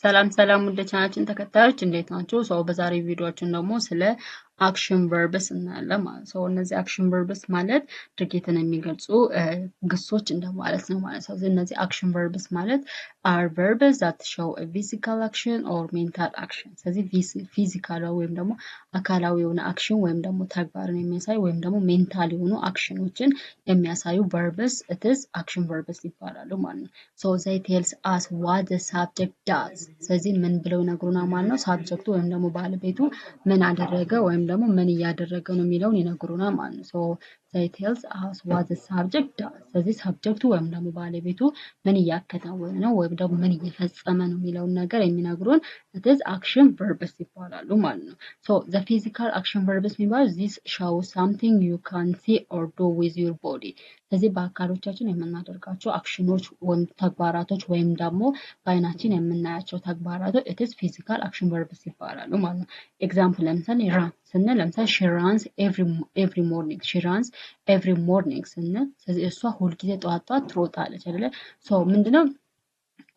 ሰላም ወደ ቻናችን ተከታዮች እንዴት ናችሁ? ሰው በዛሬ ቪዲዮአችን ደግሞ ስለ አክሽን ቨርብስ እናያለን ማለት ነው። እነዚህ አክሽን ቨርብስ ማለት ድርጊትን የሚገልጹ ግሶች እንደማለት ነው ማለት ነው። እነዚህ አክሽን ቨርብስ ማለት are verbs that show a physical action or mental action። ስለዚህ ፊዚካል ወይም ደግሞ አካላዊ የሆነ አክሽን ወይም ደግሞ ተግባርን የሚያሳይ ወይም ደግሞ ሜንታል የሆኑ አክሽኖችን የሚያሳዩ verbs it is action verbs ይባላሉ ማለት ነው። So they tells us what the subject does። ስለዚህ ምን ብለው ይነግሩናል ማለት ነው። ሳብጀክቱ ወይም ደግሞ ባለቤቱ ምን አደረገ ወይም ደግሞ ምን እያደረገ ነው የሚለውን ይነግሩናል ማለት ነው። So they tells us what the subject does። ስለዚህ ሳብጀክቱ ወይም ደግሞ ባለቤቱ ምን እያከናወነ ነው ወይም ደግሞ ምን እየፈጸመ ነው የሚለውን ነገር የሚነግሩን it is action verbs ይባላሉ ማለት ነው። So the physical action verbs የሚባሉት this shows something you can see or do with your body። ስለዚህ በአካሎቻችን የምናደርጋቸው አክሽኖች ወይም ተግባራቶች ወይም ደግሞ በአይናችን የምናያቸው ተግባራቶች it is physical action verbs ይባላሉ ማለት ነው። ኤግዛምፕል ለምሳሌ run ስንል ለምሳሌ she runs every morning she runs every morning ስንል ስለዚህ እሷ ሁልጊዜ ጠዋት ትሮጣለች አይደለ? ሶ ምንድነው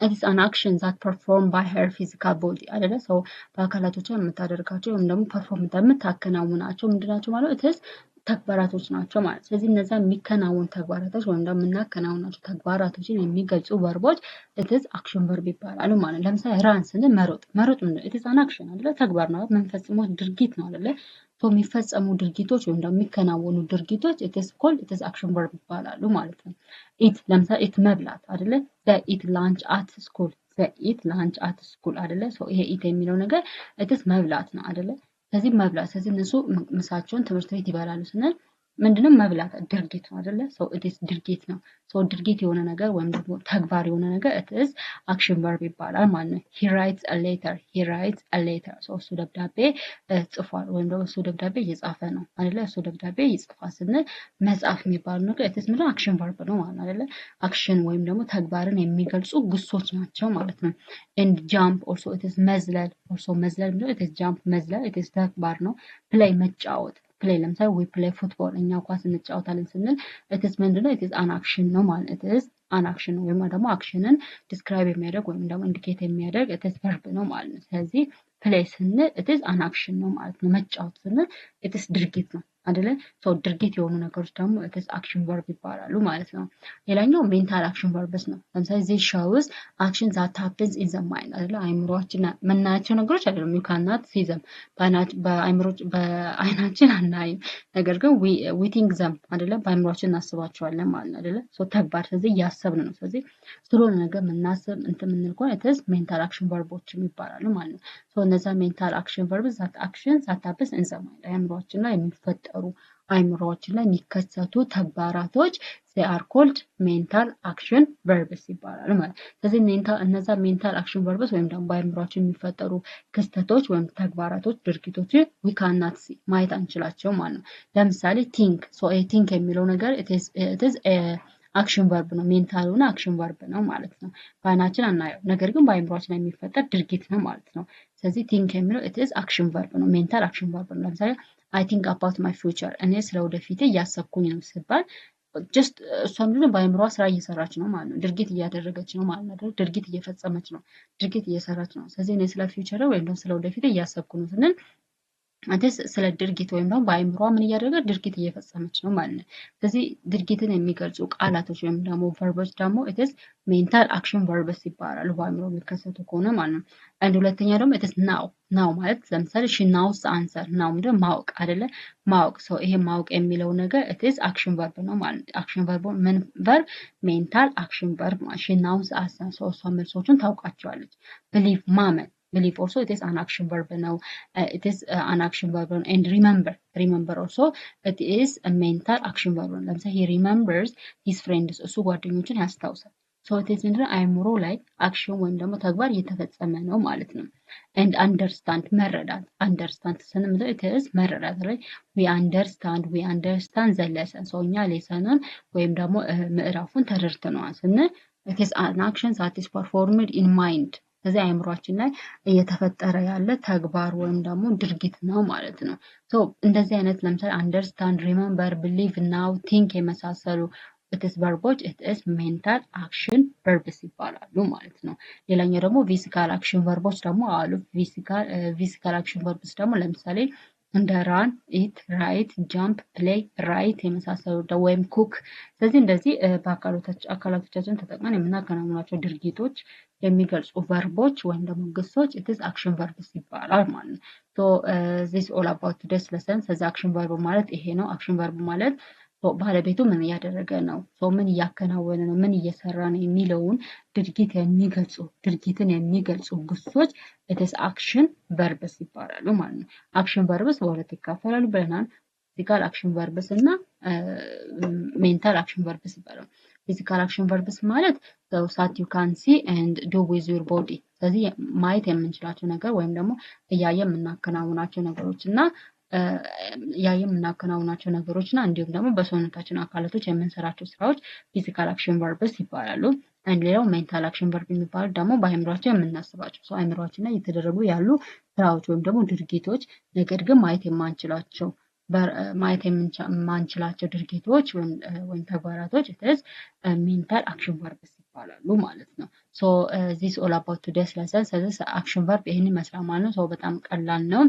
it is an action that performed by her physical body አይደለ? ሶ በአካላቶቿ የምታደርጋቸው ወይም ደግሞ ፐርፎርም የምታከናውናቸው ምንድናቸው ማለት it is ተግባራቶች ናቸው ማለት። ስለዚህ እነዛ የሚከናወኑ ተግባራቶች ወይም ደግሞ የምናከናውናቸው ተግባራቶችን የሚገልጹ ቨርቦች it is action verb ይባላሉ ማለት ነው። ለምሳሌ ራን ስንል መሮጥ ምንድን ነው? it is an action አይደለ? ተግባር ነው፣ የምንፈጽመው ድርጊት ነው አይደለ? የሚፈጸሙ ድርጊቶች ወይም ደግሞ የሚከናወኑ ድርጊቶች it is action verb ይባላሉ ማለት ነው። ኢት ለምሳሌ ኢት መብላት አይደለ? ኢት ላንች አት ስኩል ኢት ላንች አት ስኩል አይደለ? ይሄ ኢት የሚለው ነገር it is መብላት ነው አይደለ? ስለዚህ መብላት ስለዚህ እነሱ ምሳቸውን ትምህርት ቤት ይበላሉ ስንል ምንድነው መብላት ድርጊት ነው አይደለ? it is ድርጊት ነው። ድርጊት የሆነ ነገር ወይም ደግሞ ተግባር የሆነ ነገር it is action verb ይባላል ማለት ነው። he writes a letter እሱ ደብዳቤ ጽፏል ወይም ደግሞ እሱ ደብዳቤ እየጻፈ ነው አይደለ? እሱ ደብዳቤ ይጽፋል ስንል መጻፍ የሚባለው ነገር it is ምንድነው action verb ነው ማለት ነው አይደለ? አክሽን ወይም ደግሞ ተግባርን የሚገልጹ ግሶች ናቸው ማለት ነው። and jump also it is መዝለል መዝለል ምንድነው? it is jump መዝለል it is ተግባር ነው። play መጫወት play ለምሳሌ we play football እኛ ኳስ እንጫወታለን ስንል it is ምንድነው? it is an action ነው ማለት it is an action ወይም ደግሞ አክሽንን ዲስክራይብ የሚያደርግ ወይም ደግሞ ኢንዲኬት የሚያደርግ it is verb ነው ማለት ነው። ስለዚህ play ስንል it is an action ነው ማለት ነው። መጫወት ስንል it is ድርጊት ነው አይደለ? ድርጊት የሆኑ ነገሮች ደግሞ it is action verb ይባላሉ ማለት ነው። ሌላኛው ሜንታል አክሽን verbs ነው። ለምሳሌ this shows action that happens in the mind አይደለ? አይምሮአችን የምናያቸው ነገሮች አይደለም you cannot see them በአይናችን አናይም፣ ነገር ግን we think them አይደለ? በአይምሮአችን እናስባቸዋለን ማለት ነው አይደለ? ተግባር ስለዚህ እያሰብን ነው። ስለዚህ ስለሆነ ነገር የምናስብ የምንል ከሆነ it is ሜንታል አክሽን verbs ይባላሉ ማለት ነው። እነዛ ሜንታል አክሽን verbs that action that happens in the mind አይምሮአችን ላይ የሚፈጠሩ አይምሮአችን ላይ የሚከሰቱ ተግባራቶች they are called mental action verbs ይባላሉ ማለት ነው። ስለዚህ እነዛ ሜንታል አክሽን verbs ወይም ደግሞ በአይምሮአችን የሚፈጠሩ ክስተቶች ወይም ተግባራቶች ድርጊቶች we cannot see ማየት አንችላቸው ማለት ነው። ለምሳሌ think የሚለው ነገር it is አክሽን ቨርብ ነው። ሜንታል ሆነ አክሽን ቨርብ ነው ማለት ነው። በአይናችን አናየው፣ ነገር ግን በአይምሮአችን ላይ የሚፈጠር ድርጊት ነው ማለት ነው። ስለዚህ ቲንክ የሚለው it is አክሽን ቨርብ ነው። ሜንታል አክሽን ቨርብ ነው። ለምሳሌ I think about my future እኔ ስለ ወደፊቴ እያሰብኩኝ ነው ሲባል ጀስት እሷ ምንድነው በአይምሮዋ ስራ እየሰራች ነው ማለት ነው። ድርጊት እያደረገች ነው ማለት ነው። ድርጊት እየፈጸመች ነው፣ ድርጊት እየሰራች ነው። ስለዚህ እኔ ስለ ፊውቸር ወይም ደግሞ ስለ ወደፊቴ እያሰብኩ ነው ስንል አንተስ ስለ ድርጊት ወይም ደግሞ በአይምሮዋ ምን እያደረገ ድርጊት እየፈጸመች ነው ማለት ነው። ስለዚህ ድርጊትን የሚገልጹ ቃላቶች ወይም ደግሞ ቨርቦች ደግሞ it is ሜንታል አክሽን verbs ይባላሉ በአይምሮ የሚከሰቱ ከሆነ ማለት ነው። አንድ ሁለተኛ ደግሞ it is now ማለት ለምሳሌ she knows the answer now ምንድነው ማወቅ አይደለ? ማወቅ ይሄ ማወቅ የሚለው ነገር it is አክሽን verb ነው ማለት ነው። አክሽን verb ምን verb ሜንታል አክሽን verb ማለት she knows the answer እሷ መልሶቹን ታውቃቸዋለች። believe ማመን believe also it is an action verb now it is an action verb and remember also it is a mental action verb ለምሳሌ he remembers his friends እሱ ጓደኞችን ያስታውሳል። it is ምንድነው አይምሮ ላይ አክሽን ወይም ደግሞ ተግባር እየተፈጸመ ነው ማለት ነው። and understand መረዳት understand ስንል it is መረዳት ላይ we understand the lesson እኛ ሌሰንን ወይም ደግሞ ምዕራፉን ተረድተነዋል ስንል it is an action that is performed in mind ስለዚህ አይምሮአችን ላይ እየተፈጠረ ያለ ተግባር ወይም ደግሞ ድርጊት ነው ማለት ነው። እንደዚህ አይነት ለምሳሌ አንደርስታንድ፣ ሪመምበር፣ ቢሊቭ፣ ናው፣ ቲንክ የመሳሰሉ it is verboች it is mental action verbs ይባላሉ ማለት ነው። ሌላኛው ደግሞ physical action verbዎች ደግሞ አሉ። physical action verbs ደግሞ ለምሳሌ እንደ run, eat, write, jump, play, write የመሳሰሉ ወይም cook። ስለዚህ እንደዚህ አካላቶቻችን ተጠቅመን የምናከናውናቸው ድርጊቶች የሚገልጹ ቨርቦች ወይም ደግሞ ግሶች it is action verbs ይባላል ማለት ነው። so this all about today's lesson። ስለዚህ action verb ማለት ይሄ ነው። action verb ማለት ባለቤቱ ምን እያደረገ ነው፣ ሰው ምን እያከናወነ ነው፣ ምን እየሰራ ነው የሚለውን ድርጊትን የሚገልጹ ግሶች it is action verbs ይባላሉ ማለት ነው። action verbs በሁለት ይከፈላሉ ብለናል። physical action verbs እና mental action verbs ይባላሉ። physical action verbs ማለት those that you can see and do with your body። ስለዚህ ማየት የምንችላቸው ነገር ወይም ደግሞ እያየን የምናከናውናቸው ነገሮች እና እንዲሁም ደግሞ በሰውነታችን አካላቶች የምንሰራቸው ስራዎች physical action verbs ይባላሉ። ሌላው mental action verb የሚባሉ ደግሞ በአእምሯችን የምናስባቸው ሰው አእምሯችን ላይ የተደረጉ ያሉ ስራዎች ወይም ደግሞ ድርጊቶች ነገር ግን ማየት የማንችላቸው ድርጊቶች ወይም ተግባራቶች it is mental action verbs ይባላሉ ማለት ነው። so this all about today's lesson። ስለዚህ action verb ይሄን ይመስላል ማለት ነው። በጣም ቀላል ነው።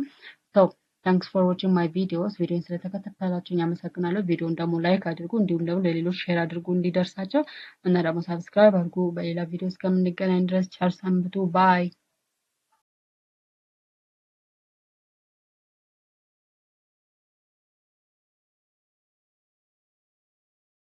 so thanks for watching my videos። ቪዲዮን ስለተከታተላችሁኝ አመሰግናለሁ። ቪዲዮን ደግሞ ላይክ አድርጉ፣ እንዲሁም ደግሞ ለሌሎች ሼር አድርጉ እንዲደርሳቸው እና ደግሞ ሰብስክራይብ አድርጉ። በሌላ ቪዲዮ እስከምንገናኝ ድረስ ቸር ሰንብቱ። ባይ